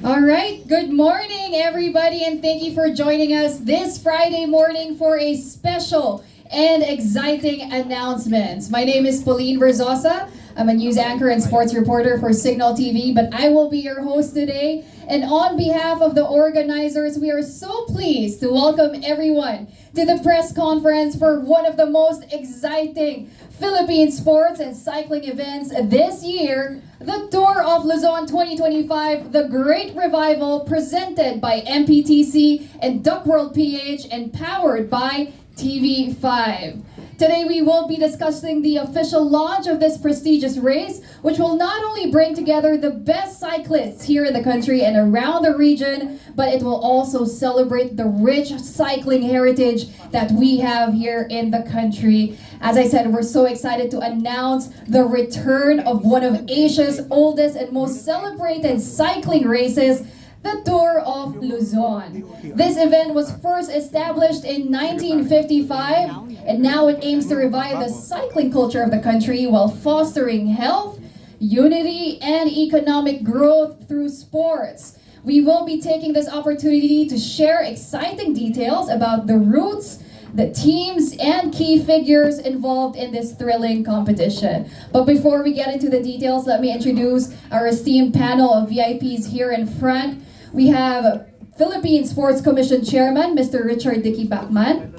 All right, good morning everybody and thank you for joining us this Friday morning for a special and exciting announcement. My name is Pauline Verzosa. I'm a news anchor and sports reporter for Signal TV, but I will be your host today. And on behalf of the organizers, we are so pleased to welcome everyone to the press conference for one of the most exciting Philippine sports and cycling events this year, the Tour of Luzon 2025, the Great Revival, presented by MPTC and Duck World PH and powered by TV5. Today we will be discussing the official launch of this prestigious race, which will not only bring together the best cyclists here in the country and around the region, but it will also celebrate the rich cycling heritage that we have here in the country. As I said, we're so excited to announce the return of one of Asia's oldest and most celebrated cycling races, the Tour of Luzon. This event was first established in 1955, and now it aims to revive the cycling culture of the country while fostering health, unity, and economic growth through sports. We will be taking this opportunity to share exciting details about the routes, the teams, and key figures involved in this thrilling competition. But before we get into the details, let me introduce our esteemed panel of VIPs here in front. We have Philippine Sports Commission Chairman, Mr. Richard Dicky Bachman.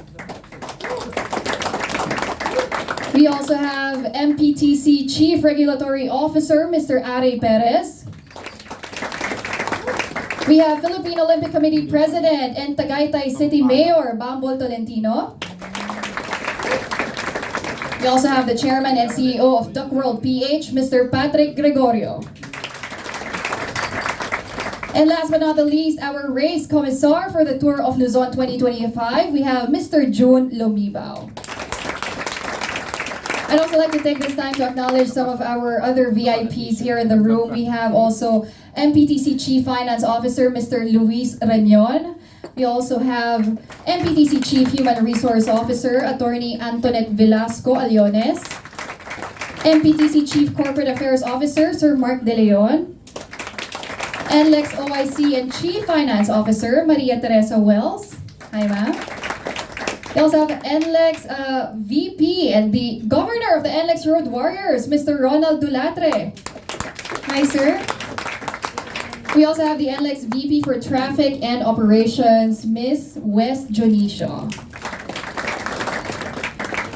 We also have MPTC Chief Regulatory Officer, Mr. Ari Perez. We have Philippine Olympic Committee President and Tagaytay City Mayor, Bambol Tolentino. We also have the Chairman and CEO of Duck World PH, Mr. Patrick Gregorio. And last but not the least, our race commissar for the Tour of Luzon 2025, we have Mr. June Lumibao. I'd also like to take this time to acknowledge some of our other VIPs here in the room. We have also MPTC Chief Finance Officer, Mr. Luis Reñon. We also have MPTC Chief Human Resource Officer, Attorney Antoinette Velasco Aliones. MPTC Chief Corporate Affairs Officer, Sir Mark De Leon. NLEX OIC and Chief Finance Officer, Maria Teresa Wells. Hi, ma'am. We also have NLEX VP and the Governor of the NLEX Road Warriors, Mr. Ronald Dulatre. Hi, sir. We also have the NLEX VP for Traffic and Operations, Ms. West Jonicio.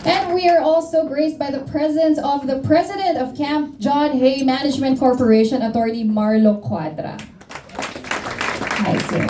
And we are also graced by the presence of the President of Camp John Hay Management Corporation, Attorney Marlo Cuadra. Hi, sir.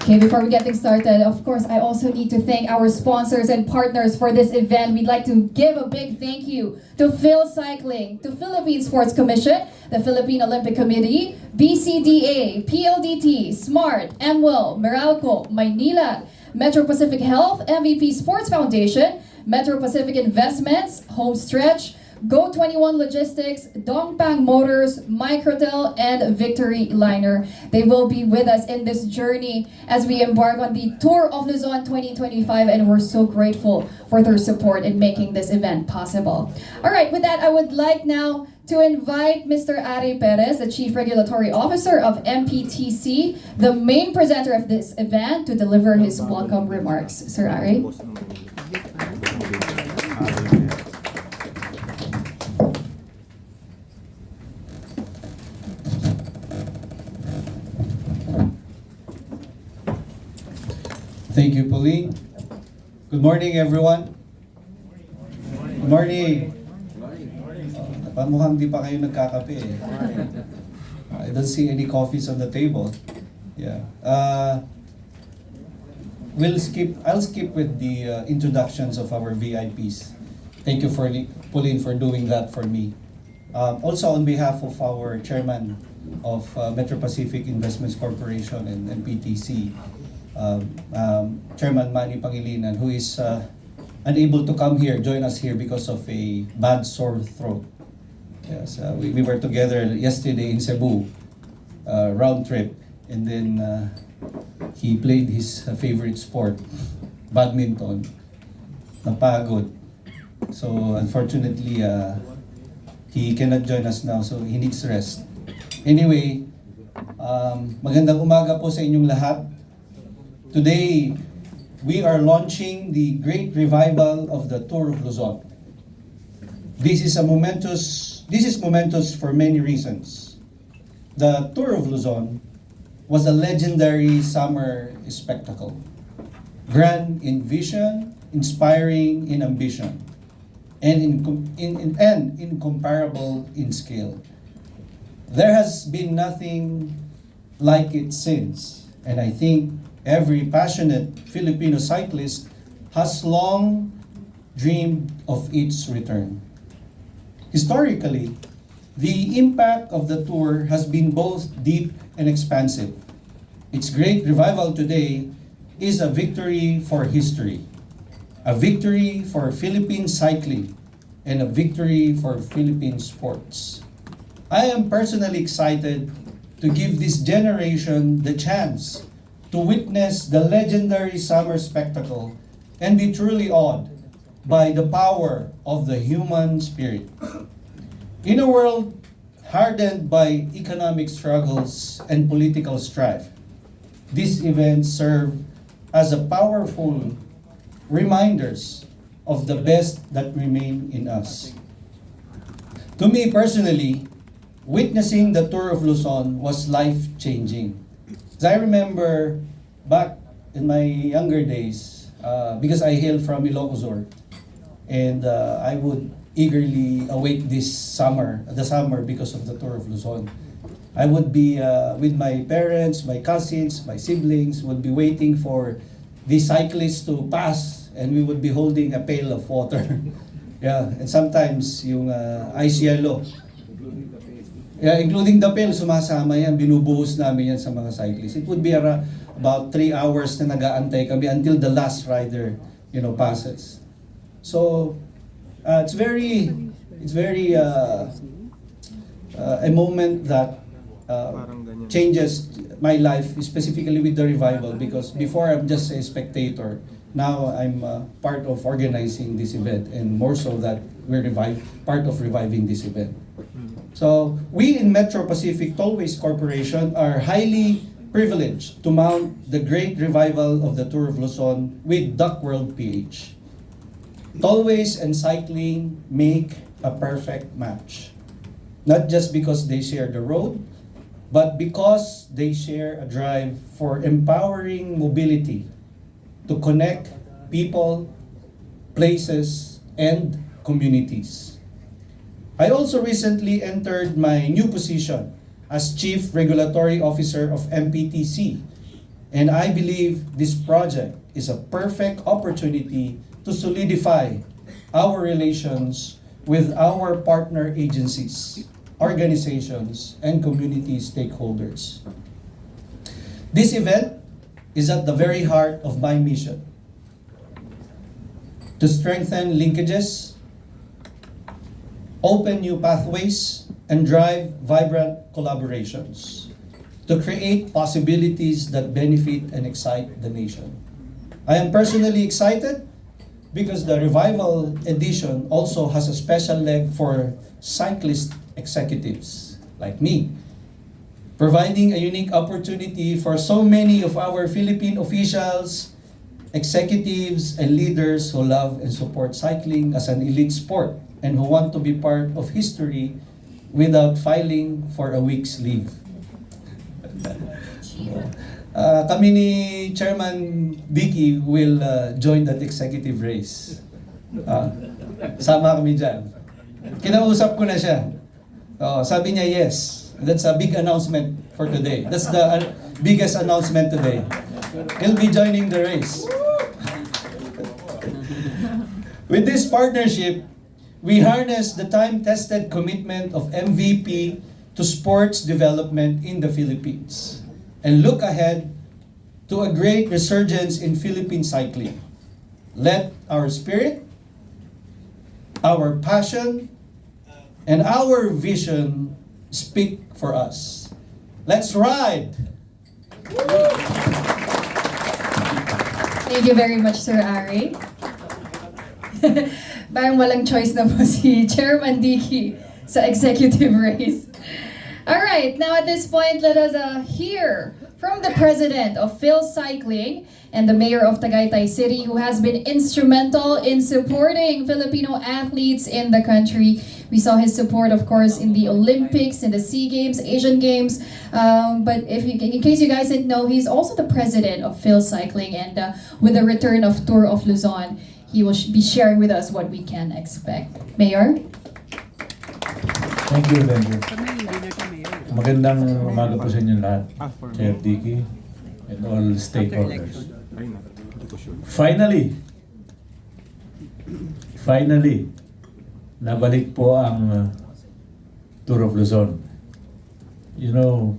Okay, before we get things started, of course, I also need to thank our sponsors and partners for this event. We'd like to give a big thank you to Phil Cycling, to Philippine Sports Commission, the Philippine Olympic Committee, BCDA, PLDT, SMART, MWell, Meralco, Maynila, Metro Pacific Health, MVP Sports Foundation, Metro Pacific Investments, Homestretch, Go21 Logistics, Dongpang Motors, Microtel, and Victory Liner. They will be with us in this journey as we embark on the Tour of Luzon 2025, and we're so grateful for their support in making this event possible. All right, with that, I would like now to invite Mr. Ari Perez, the Chief Regulatory Officer of MPTC, the main presenter of this event, to deliver his welcome remarks. Sir Ari. Thank you, Pauline. Good morning, everyone. Good morning. Mukhang di pa kayo nagkakape eh. I don't see any coffees on the table. Yeah. I'll skip with the introductions of our VIPs. Thank you for Pauline for doing that for me. Also on behalf of our chairman of Metro Pacific Investments Corporation and PTC, Chairman Manny Pangilinan, who is unable to come here, join us here because of a bad sore throat. Yes, we were together yesterday in Cebu, round trip, and then he played his favorite sport, badminton. Napagod. So unfortunately, he cannot join us now, so he needs rest. Anyway, Magandang umaga po sa inyong lahat. Today, we are launching the great revival of the Tour of Luzon. This is momentous for many reasons. The Tour of Luzon was a legendary summer spectacle. Grand in vision, inspiring in ambition, and incomparable in scale. There has been nothing like it since, and I think every passionate Filipino cyclist has long dreamed of its return. Historically, the impact of the tour has been both deep and expansive. Its great revival today is a victory for history, a victory for Philippine cycling, and a victory for Philippine sports. I am personally excited to give this generation the chance to witness the legendary summer spectacle and be truly awed by the power of the human spirit. In a world hardened by economic struggles and political strife, these events serve as a powerful reminders of the best that remain in us. To me personally, witnessing the Tour of Luzon was life-changing. As I remember back in my younger days, because I hail from Ilocos, and I would eagerly await the summer because of the Tour of Luzon. I would be with my parents, my cousins, my siblings, would be waiting for the cyclists to pass, and we would be holding a pail of water. Yeah, and sometimes yung ice yellow. Yeah, including the pail, sumasama yan, binubuhos namin yan sa mga cyclists. It would be about 3 hours na nag-aantay kami until the last rider, passes. So, it's very a moment that changes my life, specifically with the revival, because before I'm just a spectator. Now I'm part of organizing this event, and more so that we're part of reviving this event. So, we in Metro Pacific Tollways Corporation are highly privileged to mount the great revival of the Tour of Luzon with Duck World PH. Tollways and cycling make a perfect match. Not just because they share the road, but because they share a drive for empowering mobility to connect people, places, and communities. I also recently entered my new position as Chief Regulatory Officer of MPTC, and I believe this project is a perfect opportunity to solidify our relations with our partner agencies, organizations, and community stakeholders. This event is at the very heart of my mission: to strengthen linkages, open new pathways, and drive vibrant collaborations to create possibilities that benefit and excite the nation. I am personally excited because the Revival edition also has a special leg for cyclist executives like me, providing a unique opportunity for so many of our Philippine officials, executives, and leaders who love and support cycling as an elite sport and who want to be part of history without filing for a week's leave. Kami ni Chairman Dicky will join that executive race. Sama kami dyan. Kinausap ko na siya. Sabi niya yes. That's a big announcement for today. That's the biggest announcement today. He'll be joining the race. With this partnership, we harness the time-tested commitment of MVP to sports development in the Philippines and look ahead to a great resurgence in Philippine cycling. Let our spirit, our passion, and our vision speak for us. Let's ride! Thank you very much, Sir Ari. Parang walang choice na po si Chairman Dicky sa executive race. All right, now at this point, let us hear from the president of Phil Cycling and the mayor of Tagaytay City, who has been instrumental in supporting Filipino athletes in the country. We saw his support, of course, in the Olympics, in the SEA Games, Asian Games. But in case you guys didn't know, he's also the president of Phil Cycling, and with the return of Tour of Luzon, he will be sharing with us what we can expect. Mayor? Thank you, thank you. Magandang umaga po sa inyo lahat, Chair Dicky, and all stakeholders. Finally, nabalik po ang Tour of Luzon. You know,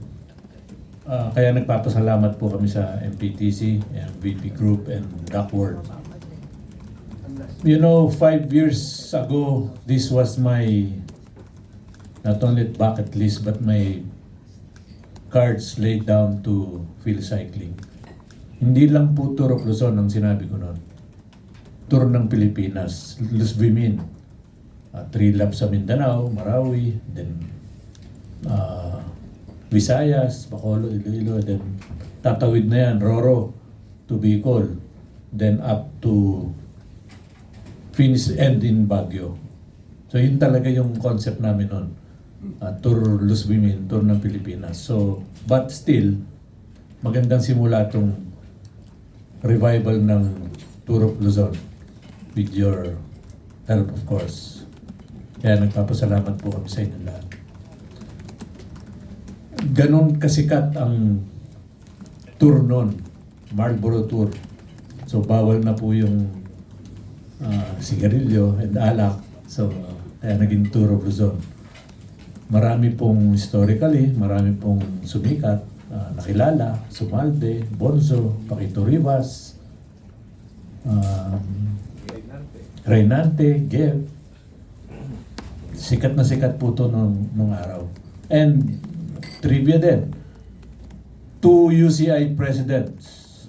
kaya nagpapasalamat po kami sa MPTC, VP Group, and Duckworld. You know, 5 years ago, this was my not only bucket list but my cards laid down to Phil Cycling. Hindi lang po Tour of Luzon ang sinabi ko noon. Tour ng Pilipinas, Luzvimin. 3 laps sa Mindanao, Marawi, then Visayas, Bacolod, Iloilo, then tatawid na yan, Roro to Bicol, then up to finish end in Baguio. So yun talaga yung concept namin noon. Tour Luzvimin, Tour ng Pilipinas. So, but still, magandang simula itong revival ng Tour of Luzon with your help, of course. Kaya nagpapasalamat po kami sa inyo lahat. Ganon kasikat ang tour noon, Marlboro Tour. So, bawal na po yung sigarilyo and alak. So, kaya naging Tour of Luzon. Marami pong historically, marami pong sumikat, nakilala, Sumalde, Bonzo, Paquito Rivas, Reynante, Geb. Sikat na sikat po ito nung araw. And trivia din, 2 UCI presidents.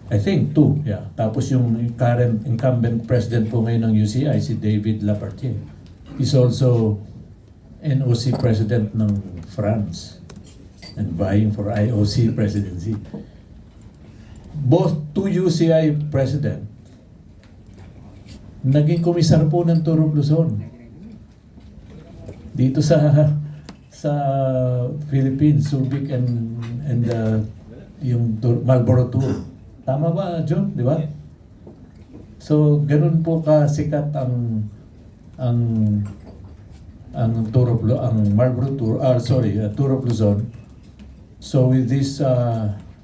I think 2, yeah. Tapos yung current incumbent president po ngayon ng UCI, si David Lapartier. He's also NOC president ng France and vying for IOC presidency. Both 2 UCI president naging komisar po ng Tour of Luzon dito sa Philippines, Subic and yung Marlboro Tour. Tama ba, John? Di ba? So, ganun po kasikat ang Tour of Marlboro Tour, Tour of Luzon. So with this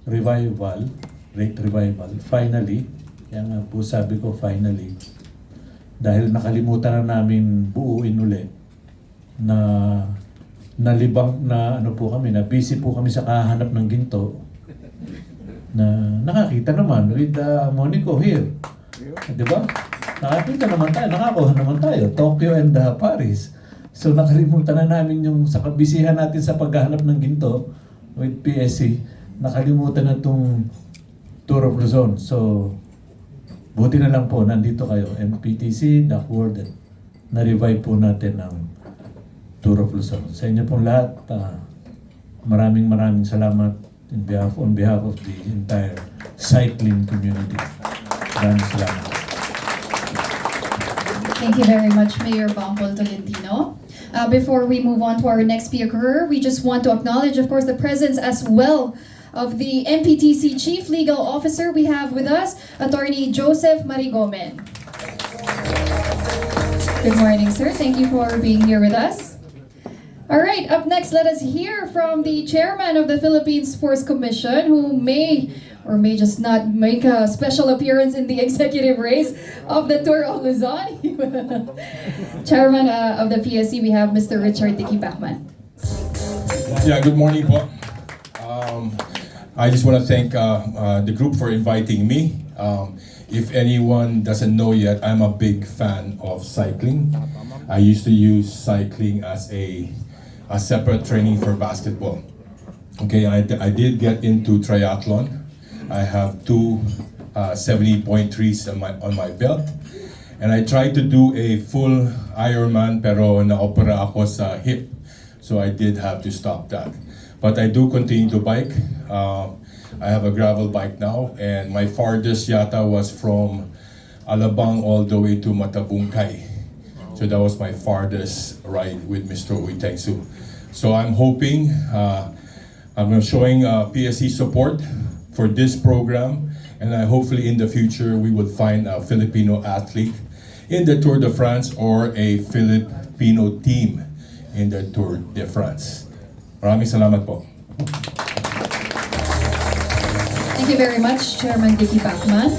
great revival, finally, yan nga po sabi ko finally, dahil nakalimutan na namin buuin uli na nalibang na ano po kami, na busy po kami sa kahanap ng ginto na nakakita naman with Monico here. Di ba? Nakakita naman tayo, nakakuha naman tayo, Tokyo and Paris. So nakalimutan na namin yung sa kabisihan natin sa paghahanap ng ginto with PSC, nakalimutan na itong Tour of Luzon. So buti na lang po, nandito kayo, MPTC, Duckworld, na-revive po natin ang Tour of Luzon. Sa inyo pong lahat, maraming salamat on behalf of the entire cycling community. Maraming salamat. Thank you very much, Mayor Bampol Tolentino. Before we move on to our next speaker, we just want to acknowledge, of course, the presence as well of the MPTC Chief Legal Officer. We have with us Attorney Joseph Marigomen. Good morning, sir. Thank you for being here with us. All right, up next, let us hear from the chairman of the Philippine Sports Commission, who may or may just not make a special appearance in the executive race of the Tour of Luzon. Chairman of the PSC, we have Mr. Richard Dicky Bachman. Yeah, good morning po. I just want to thank the group for inviting me. If anyone doesn't know yet, I'm a big fan of cycling. I used to use cycling as a separate training for basketball. Okay, I did get into triathlon. I have 2 70.3s on my belt. And I tried to do a full Ironman pero na-opera ako sa hip. so I did have to stop that. But I do continue to bike. I have a gravel bike now, and my farthest yata was from Alabang all the way to Matabungkay. So that was my farthest ride with Mr. Uitengsu. So I'm hoping, I'm showing PSC support for this program, and hopefully in the future we would find a Filipino athlete in the Tour de France or a Filipino team in the Tour de France. Maraming salamat po. Thank you very much, Chairman Vicky Pacman.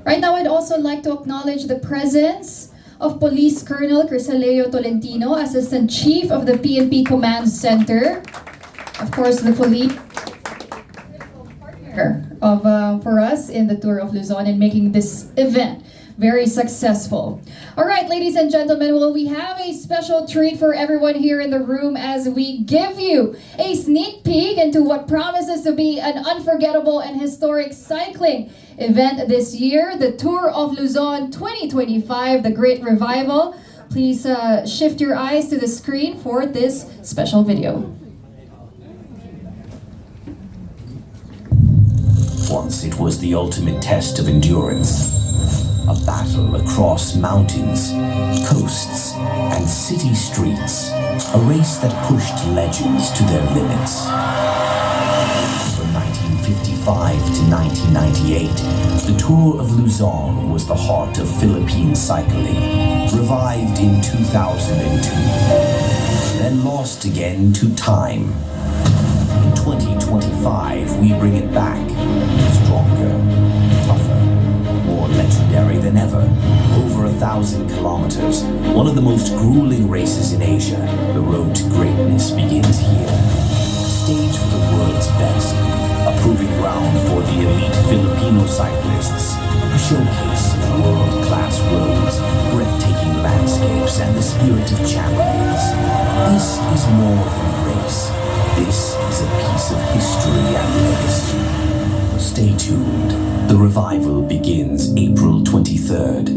Right now, I'd also like to acknowledge the presence of Police Colonel Crisaleo Tolentino, Assistant Chief of the PNP Command Center. Of course, the police partner for us in the Tour of Luzon and making this event very successful. All right, ladies and gentlemen, well, we have a special treat for everyone here in the room as we give you a sneak peek into what promises to be an unforgettable and historic cycling event this year, the Tour of Luzon 2025, the Great Revival. Please shift your eyes to the screen for this special video. Once it was the ultimate test of endurance. A battle across mountains, coasts, and city streets. A race that pushed legends to their limits. From 1955 to 1998, the Tour of Luzon was the heart of Philippine cycling, revived in 2002, then lost again to time. In 2025, we bring it back, stronger, tougher, more legendary than ever. Over 1,000 kilometers, one of the most grueling races in Asia, the road to greatness begins here. A stage for the world's best, a proving ground for the elite Filipino cyclists, a showcase of world-class roads, breathtaking landscapes, and the spirit of champions. This is more than a race. This is a piece of history and legacy. Stay tuned. The revival begins April 23rd.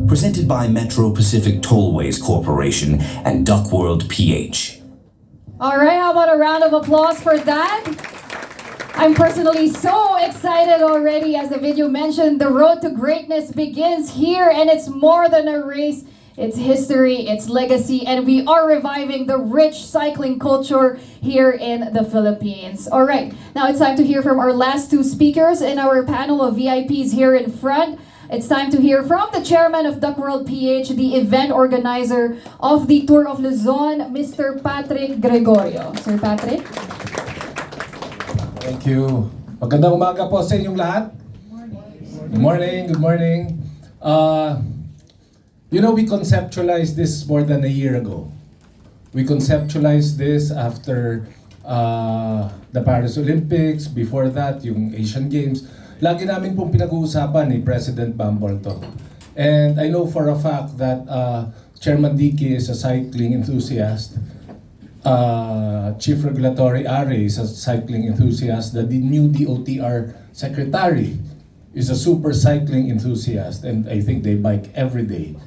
Presented by Metro Pacific Tollways Corporation and Duck World PH. All right, how about a round of applause for that? I'm personally so excited already. As the video mentioned, the road to greatness begins here, and it's more than a race. It's history, it's legacy, and we are reviving the rich cycling culture here in the Philippines. All right, now it's time to hear from our last two speakers in our panel of VIPs here in front. It's time to hear from the chairman of Duck World PH, the event organizer of the Tour of Luzon, Mr. Patrick Gregorio. Sir Patrick? Thank you. Magandang umaga po sa inyong lahat. Good morning, good morning. You know, we conceptualized this more than a year ago. We conceptualized this after the Paris Olympics, before that, yung Asian Games. Lagi namin pong pinag-uusapan ni President Bambol to. And I know for a fact that Chairman Dicky is a cycling enthusiast. Chief Regulatory Are is a cycling enthusiast. The new DOTR Secretary is a super cycling enthusiast. And I think they bike every day.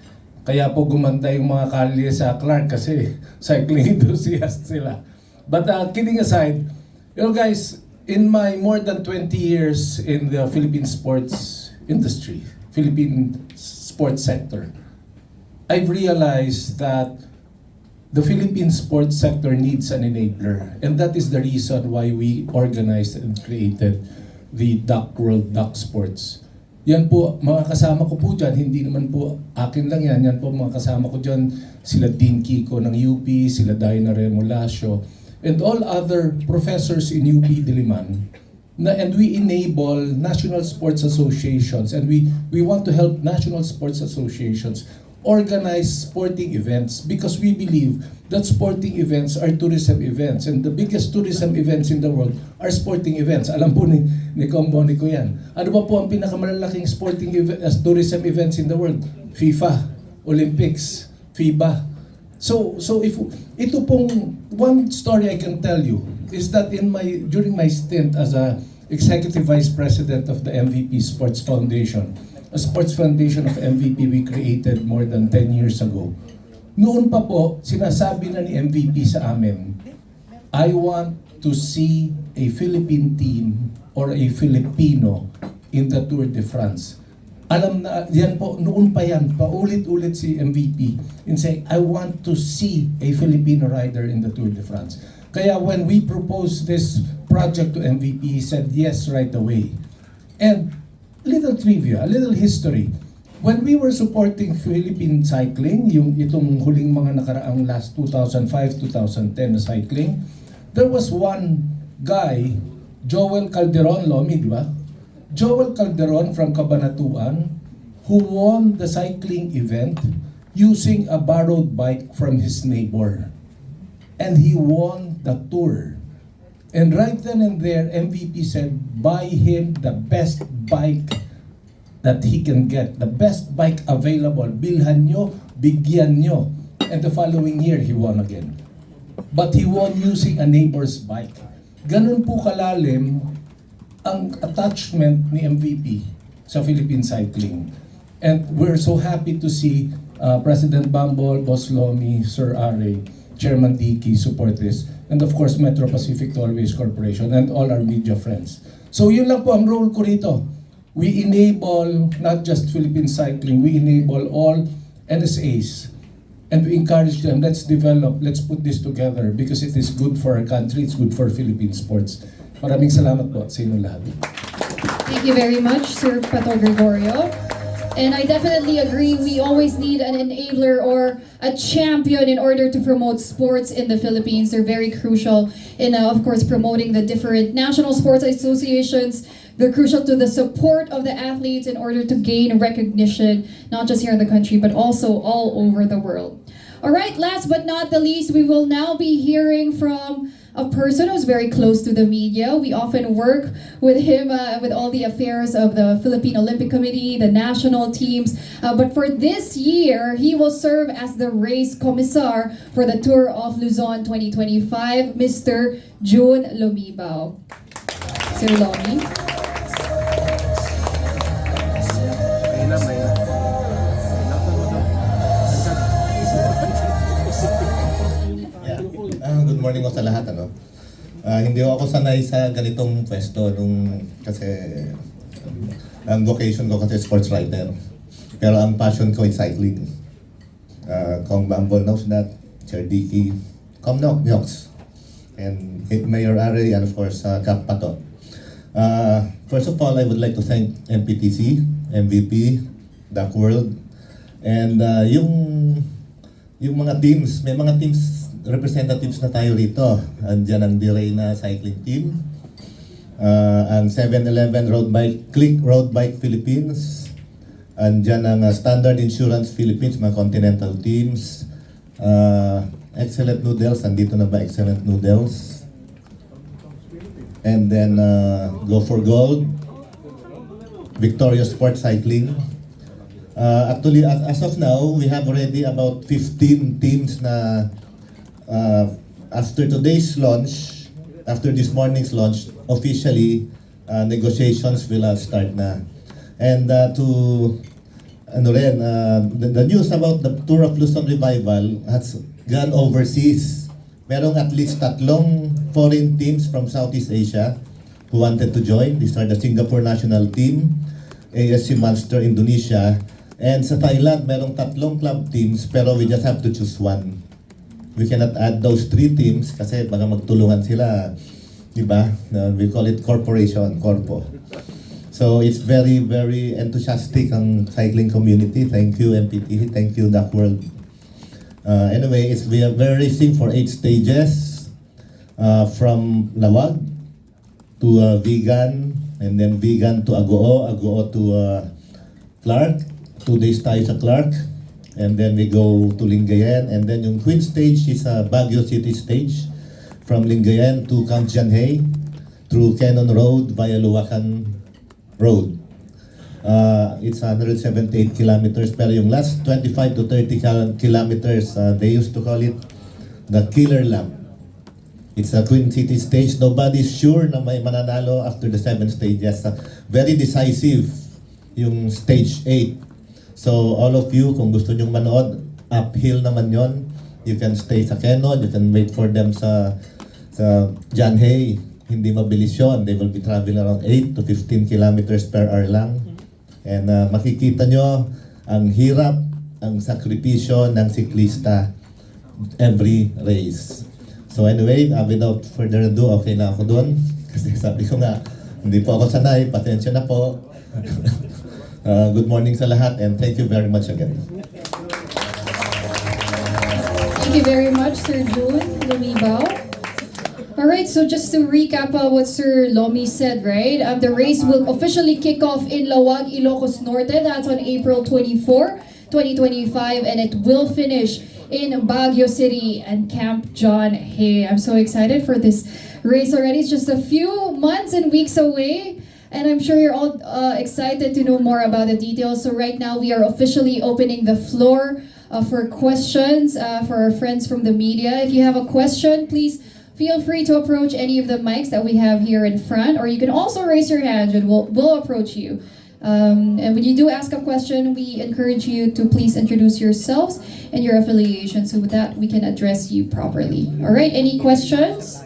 Kaya po gumanda yung mga kalye sa Clark kasi cycling enthusiast sila. But kidding aside, you know guys, in my more than 20 years in the Philippine sports industry, Philippine sports sector, I've realized that the Philippine sports sector needs an enabler. And that is the reason why we organized and created the Duck World Duck Sports. Yan po, mga kasama ko po dyan, hindi naman po akin lang yan. Yan po mga kasama ko dyan, sila Dean Kiko ng UP, sila Diana Remolacio, and all other professors in UP Diliman. And we enable national sports associations, and we want to help national sports associations organize sporting events because we believe that sporting events are tourism events, and the biggest tourism events in the world are sporting events. Alam po ni Combo ko yan. Ano ba po ang pinakamalalaking sporting tourism events in the world? FIFA, Olympics, FIBA. So if ito pong one story I can tell you is that during my stint as a executive vice president of the MVP Sports Foundation, a sports foundation of MVP we created more than 10 years ago. Noon pa po, sinasabi na ni MVP sa amin, I want to see a Philippine team or a Filipino in the Tour de France. Alam na, yan po, noon pa yan, paulit-ulit si MVP in saying, I want to see a Filipino rider in the Tour de France. Kaya when we proposed this project to MVP, he said yes right away. And little trivia, a little history. When we were supporting Philippine cycling, yung itong huling mga nakaraang last 2005-2010 na cycling, there was one guy, Joel Calderon Lomi, di ba? Joel Calderon from Cabanatuan, who won the cycling event using a borrowed bike from his neighbor. And he won the tour. And right then and there, MVP said, buy him the best bike that he can get. The best bike available. Bilhan nyo, bigyan nyo. And the following year, he won again. But he won using a neighbor's bike. Ganun po kalalim ang attachment ni MVP sa Philippine cycling. And we're so happy to see President Bambol, Boss Lomi, Sir Are, Chairman Dicky support this. And of course, Metro Pacific Tollways Corporation and all our media friends. So yun lang po ang role ko rito. We enable not just Philippine cycling, we enable all NSAs. And we encourage them, let's develop, let's put this together because it is good for our country, it's good for Philippine sports. Maraming salamat po sa inyo lahat. Thank you very much, Sir Pato Gregorio. And I definitely agree, we always need an enabler or a champion in order to promote sports in the Philippines. They're very crucial in, of course, promoting the different national sports associations. They're crucial to the support of the athletes in order to gain recognition, not just here in the country, but also all over the world. All right, last but not the least, we will now be hearing from a person who's very close to the media. We often work with him with all the affairs of the Philippine Olympic Committee, the national teams. But for this year, he will serve as the race commissar for the Tour of Luzon 2025, Mr. June Lumibao. Sir Lomi. Good morning ko sa lahat. Hindi ako sanay sa ganitong pwesto kasi ang vocation ko kasi sports writer. Pero ang passion ko is cycling. Kong Bambol knows that, Chair Dicky, Kong Knox, and Mayor Are, and of course, Cap Pato. First of all, I would like to thank MPTC, MVP, Duck World, and yung mga teams, may mga teams representatives na tayo rito. Andiyan ang Direyna Cycling Team, ang 7-Eleven Road Bike, Click Road Bike Philippines, andiyan ang Standard Insurance Philippines, mga continental teams, Excellent Noodles, andito na ba Excellent Noodles? And then Go for Gold, Victorious Sport Cycling. Actually, as of now, we have already about 15 teams na after today's launch, after this morning's launch, officially negotiations will start na. And the news about the Tour of Luzon Revival has gone overseas. Merong at least 3 foreign teams from Southeast Asia who wanted to join. These are the Singapore national team, ASC Monster Indonesia, and sa Thailand merong 3 club teams pero we just have to choose one. We cannot add those 3 teams kasi baka magtulungan sila, di ba? We call it corporation, corpo. So it's very, very enthusiastic ang cycling community. Thank you, MPT. Thank you, Duck World. Anyway, we are racing for 8 stages from Lawag to Vigan, and then Vigan to Agoo, Agoo to Clark. 2 days tayo sa Clark. And then we go to Lingayen, and then yung twin stage is a Baguio City stage from Lingayen to Camp Janhay through Cannon Road via Luwakan Road. It's 178 kilometers, pero yung last 25 to 30 kilometers, they used to call it the killer lap. It's a twin city stage. Nobody's sure na may mananalo after the 7 stages. Very decisive yung stage 8. So all of you, kung gusto nyong manood, uphill naman yon. You can stay sa Quezon, you can wait for them sa John Hay. Hindi mabilis yun. They will be traveling around 8 to 15 kilometers per hour lang. And makikita nyo ang hirap, ang sakripisyo ng siklista every race. So anyway, without further ado, okay na ako doon. Kasi sabi ko nga, hindi po ako sanay, pasensya na po. Good morning sa lahat and thank you very much again. Thank you very much, Sir June Lumibao. All right, so just to recap what Sir Lomi said, right? The race will officially kick off in Lawag, Ilocos Norte. That's on April 24, 2025, and it will finish in Baguio City and Camp John Hay. I'm so excited for this race already. It's just a few months and weeks away. And I'm sure you're all excited to know more about the details. So right now we are officially opening the floor for questions for our friends from the media. If you have a question, please feel free to approach any of the mics that we have here in front, or you can also raise your hand and we'll approach you. And when you do ask a question, we encourage you to please introduce yourselves and your affiliation so that we can address you properly. All right, any questions?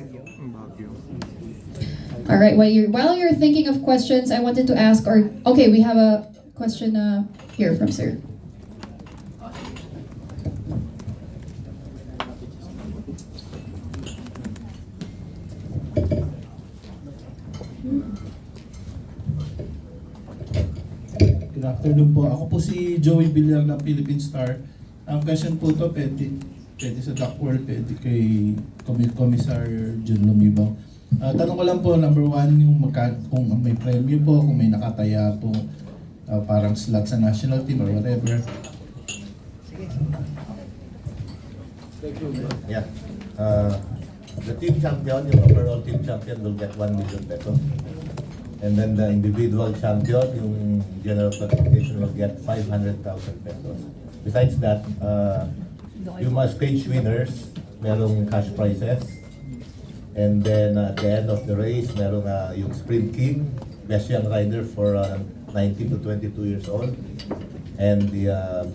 All right, while you're thinking of questions, I wanted to ask, okay, we have a question here from Sir. Good afternoon po. Ako po si Joey Villar ng Philippine Star. Ang question po to, pwede sa Doc World, pwede kay Commissar Jun Lumibaw. Tanong ko lang po, number one, kung may premyo po, kung may nakataya po, parang slot sa national team or whatever. Yeah. The team champion, yung overall team champion will get 1 million pesos. And then the individual champion, yung general classification will get 500,000 pesos. Besides that, yung mga stage winners, merong cash prizes. And then at the end of the race, merong yung Sprint King, best young rider for 19 to 22 years old. And the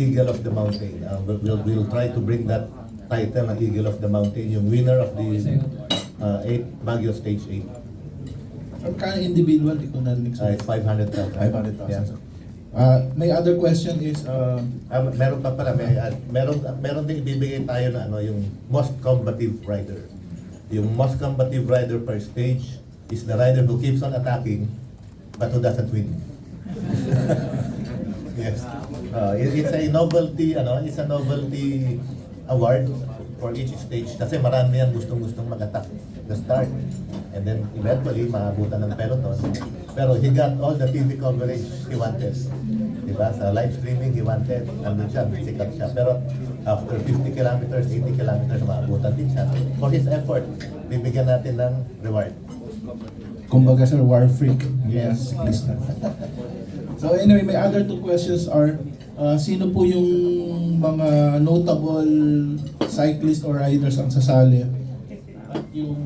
Eagle of the Mountain. We'll try to bring that title ng Eagle of the Mountain, yung winner of the 8 Baguio Stage 8. From kind individual, di ko narinig sa... It's 500,000. 500,000. Yeah. My other question is, Meron pa pala, meron din ibibigay tayo na yung most combative rider. Yung most combative rider per stage is the rider who keeps on attacking but who doesn't win. Yes. It's a novelty, it's a novelty award for each stage kasi marami ang gustong-gustong mag-attack the start. And then eventually maabutan ng peloton. Pero he got all the TV coverage he wanted. Diba? Sa live streaming he wanted, nandun siya, sikat siya. Pero after 50 kilometers, 80 kilometers, maabutan din siya. For his effort, bibigyan natin ng reward. kumbaga sir, war freak. Yes. Siklista. So anyway, my other two questions are, sino po yung mga notable cyclist or riders ang sasali? At yung,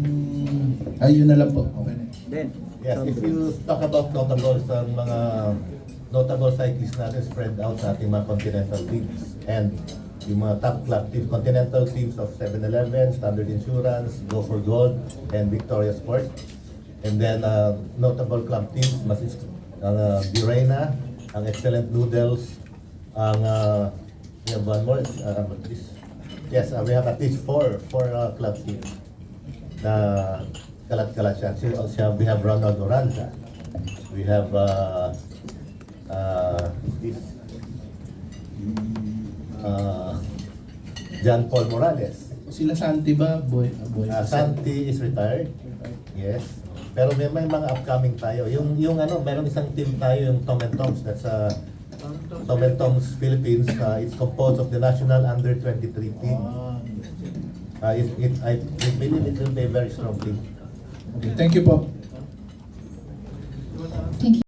ayun na lang po. Okay. Yes, if you talk about notables, ang mga notable cyclists natin spread out sa ating mga continental teams. And yung mga top club teams, continental teams of 7-Eleven, Standard Insurance, Go for Gold, and Victoria Sport. And then notable club teams, Birena, ang Excellent Noodles, ang we have one more. Yes, we have at least four club teams na kalat-kalat siya. We have Ronald Oranza. We have John Paul Morales. Sila Santi ba? Boy. Santi is retired. Yes. Pero may mga upcoming tayo. Yung meron isang team tayo, yung Tom and Toms. That's Tom and Toms Philippines. It's composed of the national under-23 team. I believe it will be a very strong team. Okay, thank you po. Thank you.